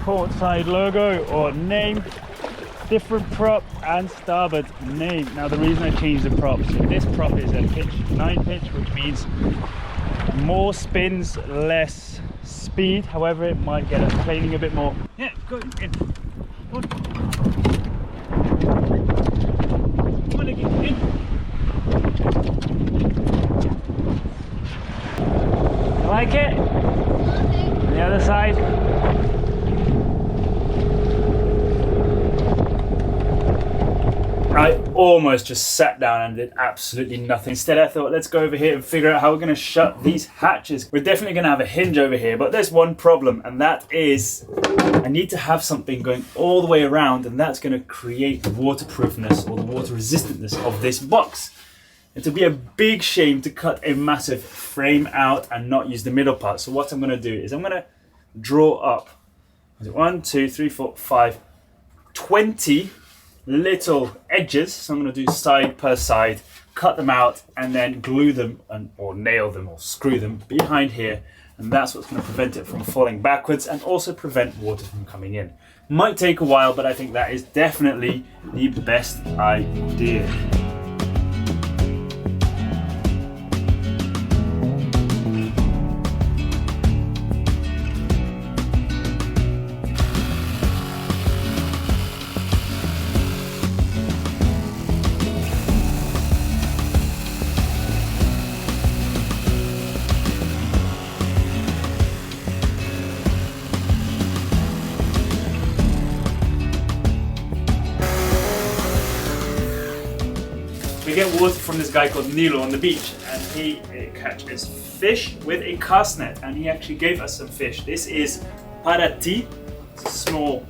port side logo or name, different prop and starboard name. Now the reason I changed the prop, so this prop is a pitch 9 pitch, which means more spins, less speed. However, it might get us planing a bit more. Yeah, go in. Come on, Nicky, in. You like it? On the other side. I almost just sat down and did absolutely nothing. Instead, I thought, let's go over here and figure out how we're going to shut these hatches. We're definitely going to have a hinge over here, but there's one problem, and that is I need to have something going all the way around, and that's going to create the waterproofness or the water resistantness of this box. It would be a big shame to cut a massive frame out and not use the middle part. So what I'm going to do is I'm going to draw up 1, 2, 3, 4, 5, 20 little edges. So I'm going to do side per side, cut them out, and then glue them or nail them or screw them behind here. And that's what's going to prevent it from falling backwards and also prevent water from coming in. Might take a while, but I think that is definitely the best idea. We get water from this guy called Nilo on the beach, and he catches fish with a cast net, and he actually gave us some fish. This is parati, it's a small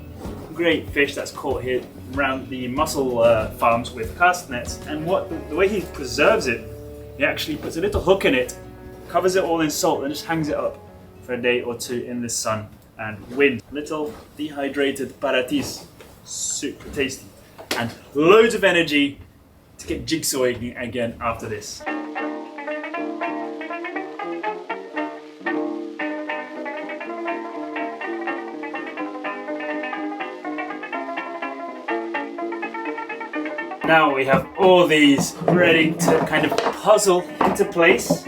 great fish that's caught here around the mussel farms with cast nets. And the way he preserves it, he actually puts a little hook in it, covers it all in salt, and just hangs it up for a day or two in the sun and wind. Little dehydrated paratis, super tasty, and loads of energy to get jigsawing again after this. Now we have all these ready to kind of puzzle into place.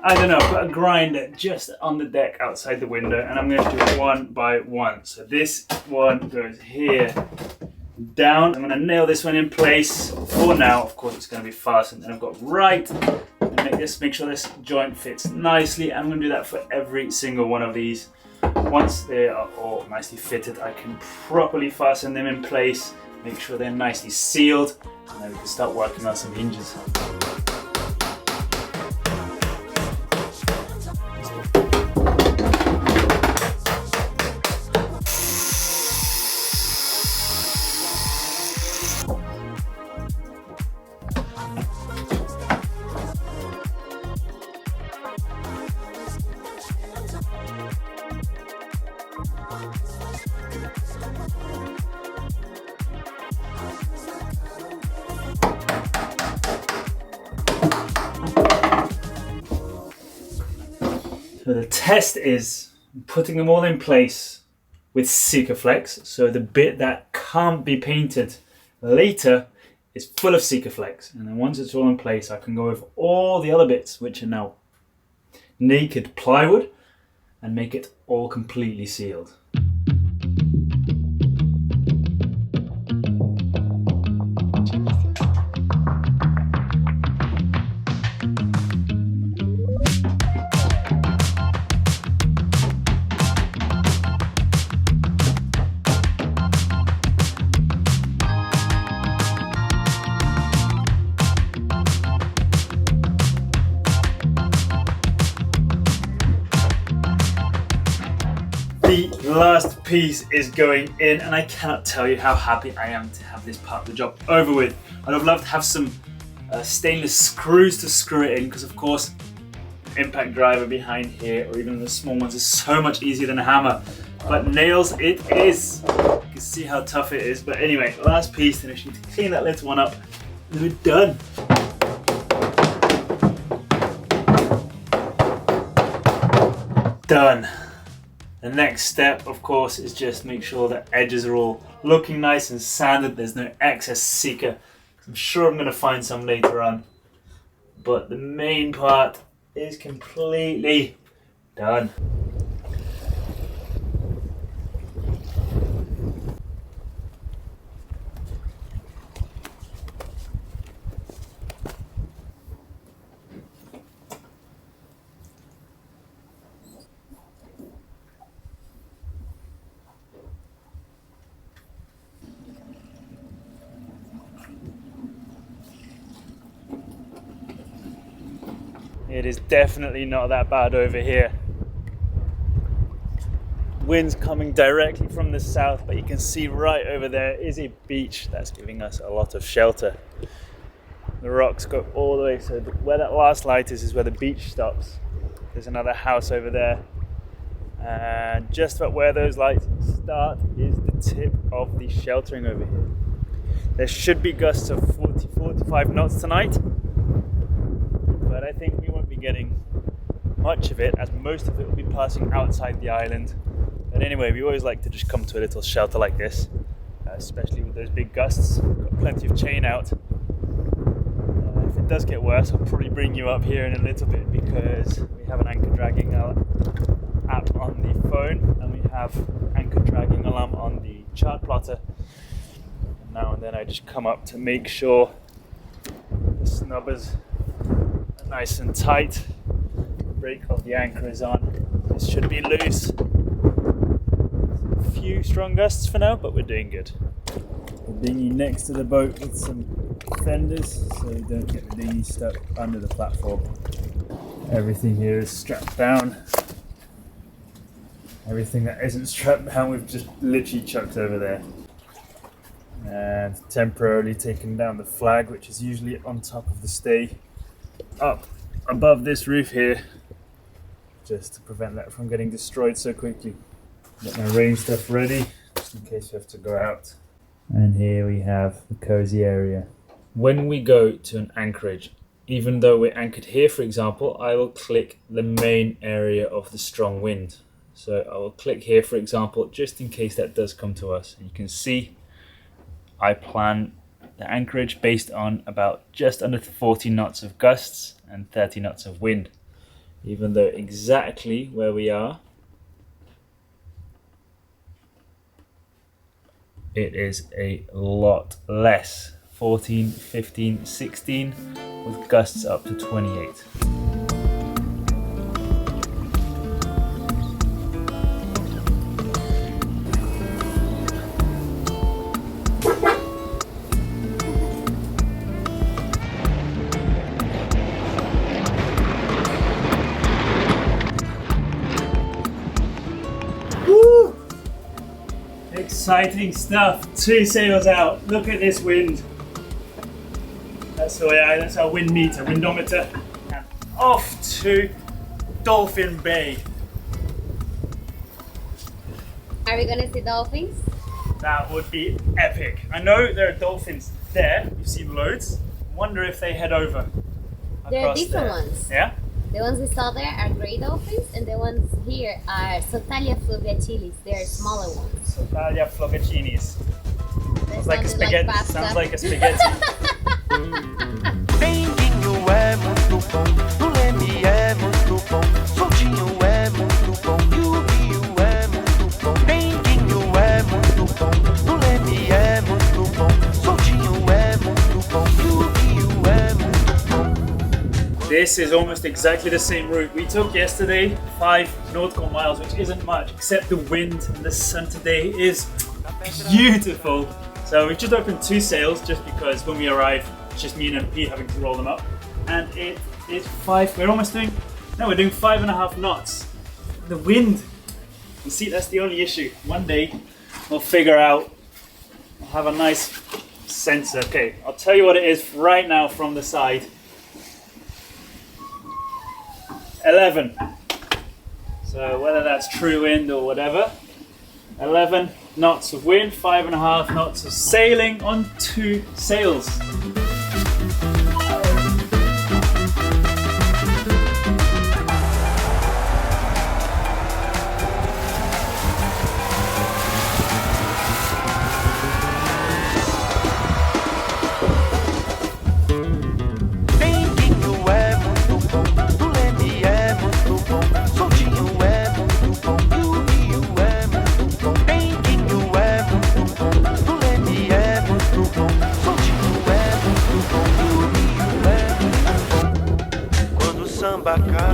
I don't know, put a grinder just on the deck outside the window, and I'm going to do it one by one. So this one goes here, down. I'm going to nail this one in place. For now, of course, it's going to be fastened, and I've got right, and make sure this joint fits nicely. I'm going to do that for every single one of these. Once they are all nicely fitted, I can properly fasten them in place, make sure they're nicely sealed, and then we can start working on some hinges. So the test is putting them all in place with Sikaflex. So the bit that can't be painted later is full of Sikaflex. And then once it's all in place, I can go over all the other bits, which are now naked plywood, and make it all completely sealed. The last piece is going in, and I cannot tell you how happy I am to have this part of the job over with. I'd have loved to have some stainless screws to screw it in, because of course impact driver behind here, or even the small ones, is so much easier than a hammer. But nails it is. You can see how tough it is. But anyway, last piece, then I just need to clean that little one up, and we're done. Done. The next step, of course, is just make sure the edges are all looking nice and sanded. There's no excess seeker. I'm sure I'm going to find some later on. But the main part is completely done. It is definitely not that bad over here. Wind's coming directly from the south, but you can see right over there is a beach that's giving us a lot of shelter. The rocks go all the way, so where that last light is where the beach stops. There's another house over there. And just about where those lights start is the tip of the sheltering over here. There should be gusts of 40-45 knots tonight, but I think we won't be getting much of it, as most of it will be passing outside the island. But anyway, we always like to just come to a little shelter like this, especially with those big gusts. We've got plenty of chain out. If it does get worse, I'll probably bring you up here in a little bit, because we have an anchor dragging app on the phone, and we have anchor dragging alarm on the chart plotter. Now and then I just come up to make sure the snubbers are nice and tight. The brake of the anchor is on. This should be loose. A few strong gusts for now, but we're doing good. The dinghy next to the boat with some fenders, so you don't get the dinghy stuck under the platform. Everything here is strapped down. Everything that isn't strapped down we've just literally chucked over there. And temporarily taken down the flag, which is usually on top of the stay, up above this roof here, just to prevent that from getting destroyed so quickly. Got my rain stuff ready, just in case we have to go out. And here we have the cozy area. When we go to an anchorage, even though we're anchored here, for example, I will click the main area of the strong wind. So I will click here, for example, just in case that does come to us. And you can see I plan the anchorage based on about just under 40 knots of gusts and 30 knots of wind, even though exactly where we are, it is a lot less, 14, 15, 16, with gusts up to 28. Exciting stuff. 2 sails out. Look at this wind. That's our wind meter, windometer. And off to Dolphin Bay. Are we gonna see dolphins? That would be epic. I know there are dolphins there. You've seen loads. Wonder if they head over. There are different ones. Yeah? The ones we saw there are gray dolphins, and the ones here are Sotalia fluviatilis. They're smaller ones. Sotalia fluviatilis. Sounds like a spaghetti. Like Sounds like a spaghetti. Bendinho é muito bom, o leme é muito bom, soltinho é muito bom, e o rio é muito bom. Bendinho é muito bom, o leme é muito bom, soltinho é muito bom, e o rio é muito bom. This is almost exactly the same route we took yesterday, 5 nautical miles, which isn't much, except the wind and the sun today is beautiful. So we've just opened 2 sails just because when we arrive, it's just me and MP having to roll them up. And it is 5, we're doing 5.5 knots. The wind, you see, that's the only issue. One day we'll figure out, we'll have a nice sensor. Okay, I'll tell you what it is right now from the side. 11. So whether that's true wind or whatever, 11 knots of wind, 5.5 knots of sailing on 2 sails. Tambacá.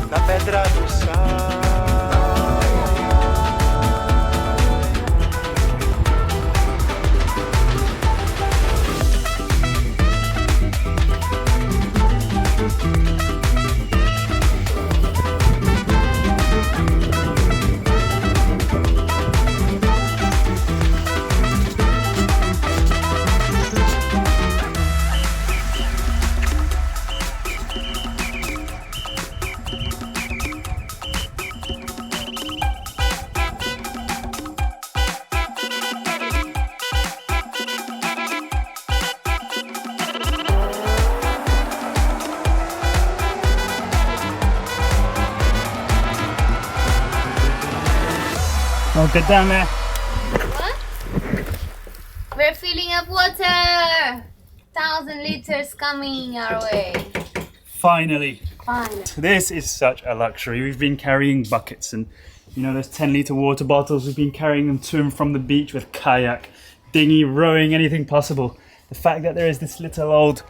Na pedra do sal. Oh, get down there. What? We're filling up water. 1,000 liters coming our way. Finally. Fine. This is such a luxury. We've been carrying buckets and, you know, those 10-litre water bottles. We've been carrying them to and from the beach with kayak, dinghy, rowing, anything possible. The fact that there is this little old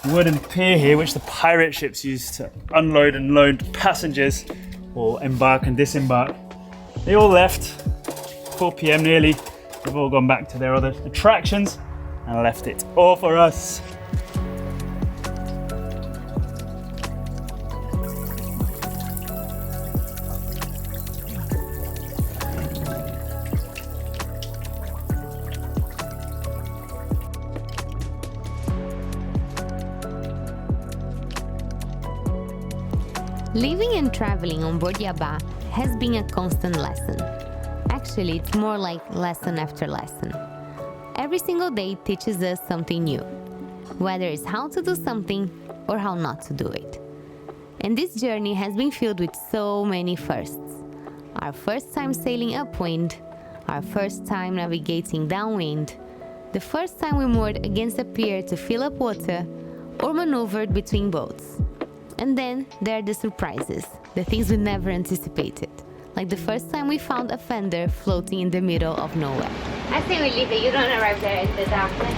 wooden pier here, which the pirate ships use to unload and load passengers or embark and disembark. They all left, 4 p.m. nearly. They've all gone back to their other attractions and left it all for us. Living and traveling on board Yabá has been a constant lesson. Actually, it's more like lesson after lesson. Every single day teaches us something new, whether it's how to do something or how not to do it. And this journey has been filled with so many firsts. Our first time sailing upwind, our first time navigating downwind, the first time we moored against a pier to fill up water or maneuvered between boats. And then there are the surprises, the things we never anticipated. Like the first time we found a fender floating in the middle of nowhere. I think we leave it. You don't arrive there in the darkness.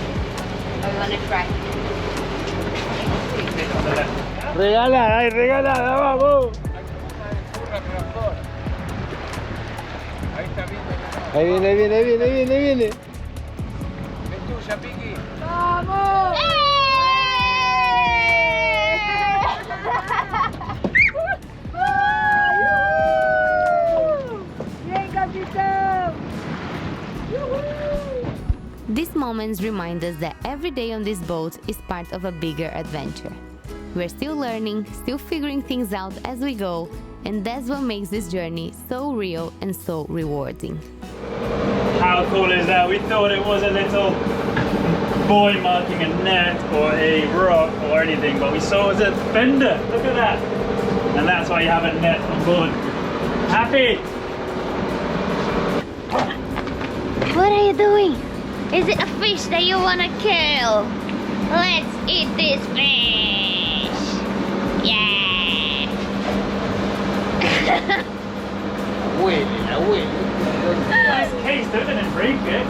Or you want to try? Regalada, ay, regalada, vamos. Ahí viene, ahí viene, ahí viene, ahí viene, ahí viene. Es tuya, Piqui. ¡Vamos! These moments remind us that every day on this boat is part of a bigger adventure. We're still learning, still figuring things out as we go, and that's what makes this journey so real and so rewarding. How cool is that? We thought it was a little buoy marking a net or a rock or anything, but we saw it was a fender. Look at that. And that's why you have a net on board. Happy? What are you doing? Is it a fish that you want to kill? Let's eat this fish! Yeah! Nice case, don't it? Break it.